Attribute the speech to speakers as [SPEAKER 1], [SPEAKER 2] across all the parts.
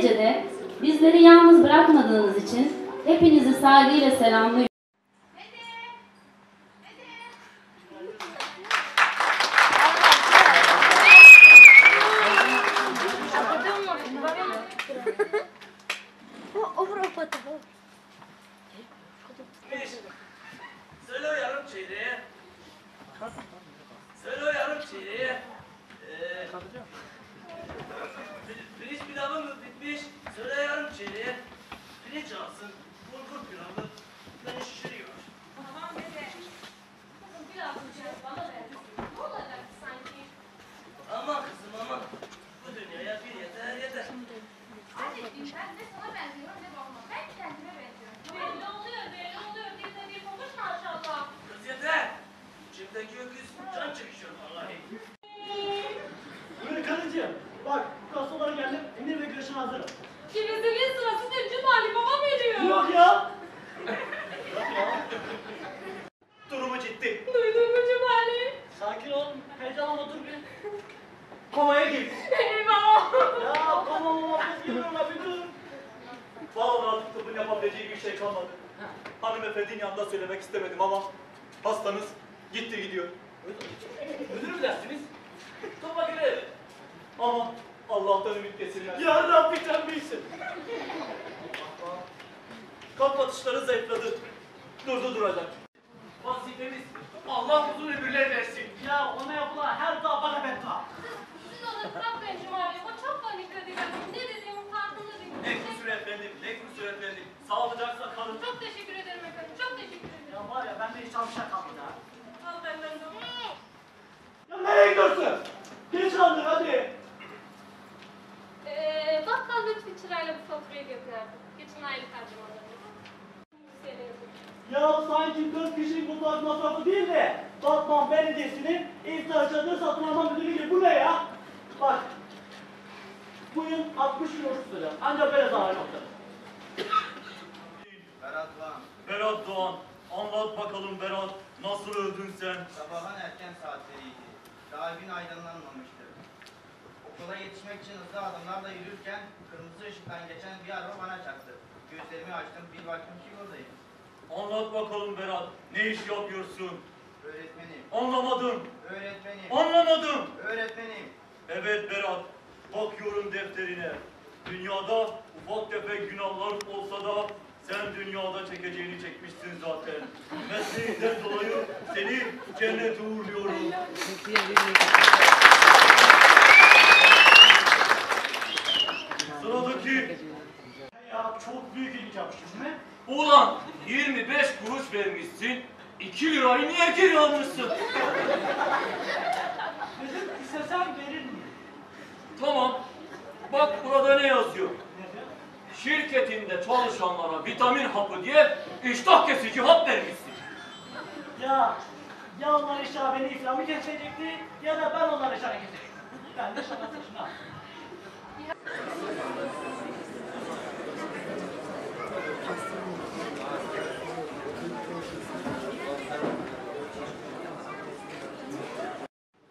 [SPEAKER 1] gecede bizleri yalnız bırakmadığınız için hepinizi saygıyla selamlıyorum.
[SPEAKER 2] Söyle o yarım çeyreğe. Söyle o yarım çeyreğe. Pirinç pilavımız bitmiş. Söyle yarım çeyreğe. Pirinç alsın. Bulgur pilavı. Beni şişiriyor.
[SPEAKER 3] Tamam dede. Kızım pilav bulacağız bana ver. Ne olacak sanki?
[SPEAKER 2] Aman kızım aman. Bu dünyaya bir yeter yeter.
[SPEAKER 3] Anneciğim ben ne sana benziyorum ne babama. Ben kendime benziyorum. Belli oluyor Dilde bir konuş maşallah.
[SPEAKER 2] Kız yeter. İçimdeki öküz can çekişiyor vallahi.
[SPEAKER 4] Buyurun karıcığım. Bak, kastalara geldim. Emir ve güreşin hazırım.
[SPEAKER 3] Kimisinin sırası da Cumali baba veriyor.
[SPEAKER 4] Yok ya. Durumu ciddi.
[SPEAKER 3] Duydun mu Cumali?
[SPEAKER 4] Sakin ol. Heyecanlanma dur bir. Komaya gir.
[SPEAKER 3] Eyvah.
[SPEAKER 4] Ya tamam kız geliyorum abi dur. Vallahi artık tıbbın yapabileceği bir şey kalmadı. Hanımefendinin yanında söylemek istemedim ama hastanız gitti gidiyor.
[SPEAKER 2] Özür mü dersiniz? Topa girelim.
[SPEAKER 4] Ama Allah'tan ümit kesilmez. Ya Rabbi sen bilsin. Kalp atışları zayıfladı. Duracak.
[SPEAKER 2] Vazifemiz Allah uzun ömürler versin.
[SPEAKER 4] Ya ona yapılan her dağ bana beddua.
[SPEAKER 3] Siz onu bırakmayın Cumali. O çok panikledi. Ne dediğimin farkında değil.
[SPEAKER 4] Ne kusur efendim, ne kusur efendim. Sağlıcakla kalın.
[SPEAKER 3] Çok teşekkür ederim efendim. Çok teşekkür ederim.
[SPEAKER 4] Ya var ya bende hiç almışa kalmadı ha.
[SPEAKER 3] Al benden de.
[SPEAKER 4] Ya nereye gidiyorsun? Geç kaldın hadi.
[SPEAKER 3] Bakkal Lütfi Çıray'la bir faturayı gönderdim. Geçen aylık harcamalarını.
[SPEAKER 4] Ya sanki 4 kişilik mutfak masrafı değil de Batman Belediyesi'nin ihtiyaçlarını satın alma müdürü gibi. Bu ne ya? Bak. Bu yıl 60 kuruş tutacağım. Ancak böyle zarar yoktur.
[SPEAKER 5] Berat Doğan,
[SPEAKER 6] Berat Doğan, anlat bakalım Berat, nasıl öldün sen?
[SPEAKER 5] sabahın erken saatleriydi. Daha gün aydınlanmamıştı. Okula yetişmek için hızlı adımlarla yürürken kırmızı ışıktan geçen bir araba bana çarptı. Gözlerimi açtım, bir baktım ki oradayım.
[SPEAKER 6] Anlat bakalım Berat, ne iş yapıyorsun?
[SPEAKER 5] Öğretmenim,
[SPEAKER 6] Anlamadım,
[SPEAKER 5] öğretmenim,
[SPEAKER 6] anlamadım.
[SPEAKER 5] öğretmenim.
[SPEAKER 6] Evet Berat, bakıyorum defterine. Dünyada ufak tefek günahlar olsa da sen dünyada çekeceğini çekmişsin zaten. Mesleğinden dolayı seni cennete uğurluyorum. Sıradaki.
[SPEAKER 4] Ya çok büyük iyilik yapmışsın değil mi?
[SPEAKER 6] Ulan 25 kuruş vermişsin, 2 lirayı niye geri almışsın?
[SPEAKER 4] Dedim istesem verir miyim?
[SPEAKER 6] Tamam, bak burada ne yazıyor?
[SPEAKER 4] Ne diyor?
[SPEAKER 6] Şirketinde çalışanlara vitamin hapı diye iştah kesici hap vermişsin.
[SPEAKER 4] Ya onlar inşallah beni iflamı kesecekti ya da ben onları inşallah kesecektim. Ben de şakası şuna.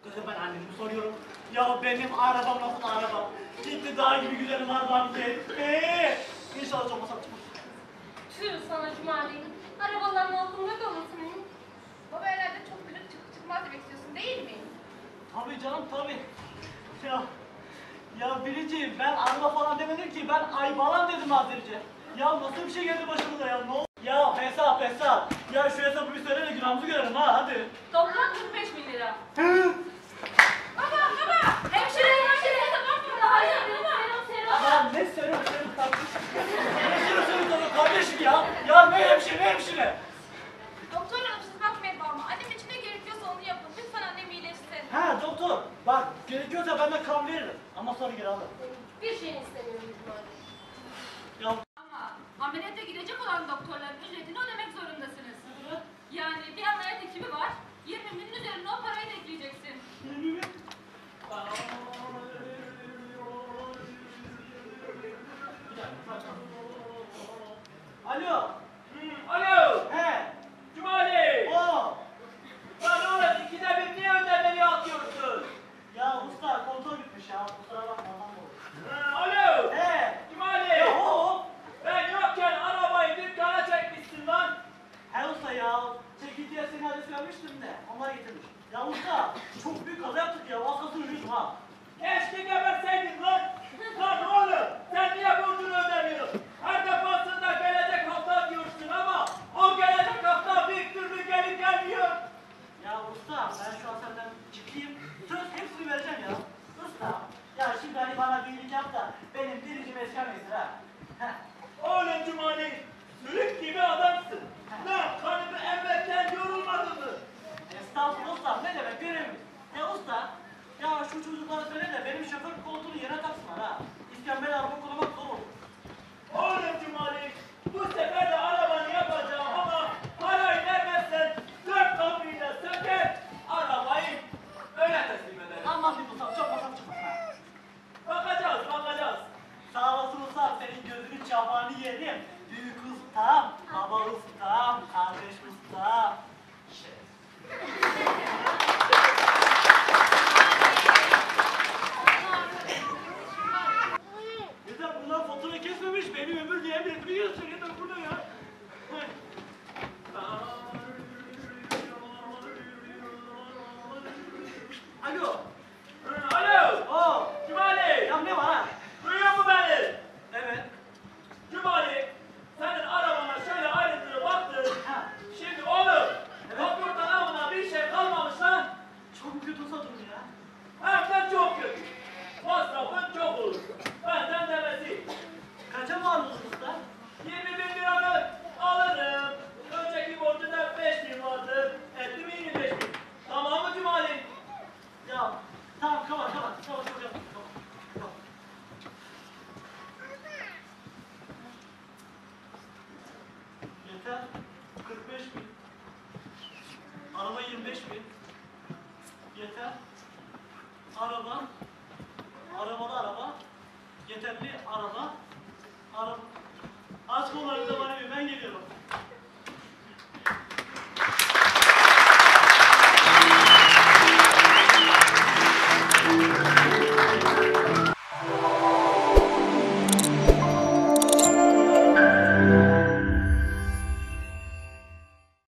[SPEAKER 4] Kızım ben annemi soruyorum. Ya benim arabam nasıl arabam? Gitti dağ gibi güzelim arabam gitti. İnşallah çok masam çıkmış.
[SPEAKER 3] Tüh sana Cumali. Arabaların altında kalırsın.
[SPEAKER 7] Baba herhalde çok gülüp çıkmaz demek istiyorsun değil mi?
[SPEAKER 4] Tabii canım tabii. Ya Biricik ben araba falan demedim ki ben ay falan dedim Azerice. Ya nasıl bir şey geldi başımıza ya ne oldu? Ya hesap. Ya şu hesabı bir söyle de günahımızı görelim ha hadi.
[SPEAKER 3] Toplam 45 bin lira. Baba! Hemşire! Tamam mı? Hayır, serum.
[SPEAKER 4] Ya ne serum kardeşim. Ne serum kardeşim ya. Ya ne hemşire.
[SPEAKER 7] Doktor hanım siz bakmayın babama. Annem için ne gerekiyorsa onu yapın. Lütfen annem iyileşsin.
[SPEAKER 4] Ha doktor bak gerekiyorsa ben de kan veririm. Ama sonra geri alırım.
[SPEAKER 3] Bir şey istemiyorum Cumali.
[SPEAKER 4] Ya
[SPEAKER 3] Ama ameliyata gidecek olan doktorların ücretini ödemek zorundasınız. Yani bir ameliyat ekibi var. 20 binin üzerine o parayı da ekleyeceksin.
[SPEAKER 4] Alo.
[SPEAKER 2] Alo!
[SPEAKER 4] He.
[SPEAKER 2] Cumali!
[SPEAKER 4] O.
[SPEAKER 2] Lan oğlum ikide bir niye ödemeyi atıyorsun?
[SPEAKER 4] Ya usta kontrol bitmiş ya. Kusura bakma ondan dolayı.
[SPEAKER 2] Alo!
[SPEAKER 4] He.
[SPEAKER 2] Cumali!
[SPEAKER 4] ya. Çekiciye seni adres vermiştim de. Onlar getirmiş. Ya usta çok büyük kaza yaptık ya. Vaskasını ölüyordum ha.
[SPEAKER 8] Keşke geberseydin lan! Lan oğlum! Sen niye borcunu ödemiyorsun? Her defasında gelecek hafta diyorsun ama o gelecek hafta bir türlü gelip gelmiyor.
[SPEAKER 4] Ya usta ben şu an senden çıkayım. Söz hepsini vereceğim ya. Usta. Ya şimdi hani bana bir iyilik yap da benim biricim eskemeyiz ha. Heh.
[SPEAKER 8] Oğlum Cumali, sürük gibi adamsın. Lan kanımı emmetten yorulmadın mı?
[SPEAKER 4] Estağfurullah usta ne demek görevimiz. Ya usta ya şu çocuklara söyle de benim şoför koltuğunu yere taksınlar ha. İskemleli araba kullanmak zor olur.
[SPEAKER 8] Oğlum Cumali, bu sefer de arabanı yapacağım ama parayı vermezsen 4 kapıyla söker, arabayı öyle teslim ederim.
[SPEAKER 4] Aman bir usta çok masam çıkmasın ha.
[SPEAKER 8] Bakacağız, bakacağız.
[SPEAKER 4] Sağ olasın usta senin gözünün çapağını yedim. Büyük ustam, baba ustam, kardeş ustam. Yeter bunlar fatura kesmemiş benim ömür diye bir biliyorsun yeter bu ne ya? Alo.
[SPEAKER 8] Alo,
[SPEAKER 4] Oo.
[SPEAKER 8] Cumali,
[SPEAKER 4] Ya ne var ha?
[SPEAKER 8] duyuyor mu beni?
[SPEAKER 4] Evet.
[SPEAKER 8] Cumali, senin arabana şöyle ayrıntılı baktım.
[SPEAKER 4] Ha.
[SPEAKER 8] Şimdi oğlum,
[SPEAKER 4] Evet.
[SPEAKER 8] kaporta namına bir şey kalmamış lan.
[SPEAKER 4] Çok kötü uzadım ya.
[SPEAKER 8] Hem de çok kötü. Masrafın çok olur. Benden demesi.
[SPEAKER 4] Kaça mal olur usta?
[SPEAKER 8] 20.000 liranı alırım. Önceki borcu da 5.000 vardı. Etti mi 25.000? Tamam mı Cumali?
[SPEAKER 4] Ya tamam kapat kapat. Kapat çok yapma. Kapat. Yeter. 45.000. Araba 25.000. Yeter. Araba. Arabalı araba. Yeterli araba. Araba. Aç kollarınıza bana bir ben geliyorum.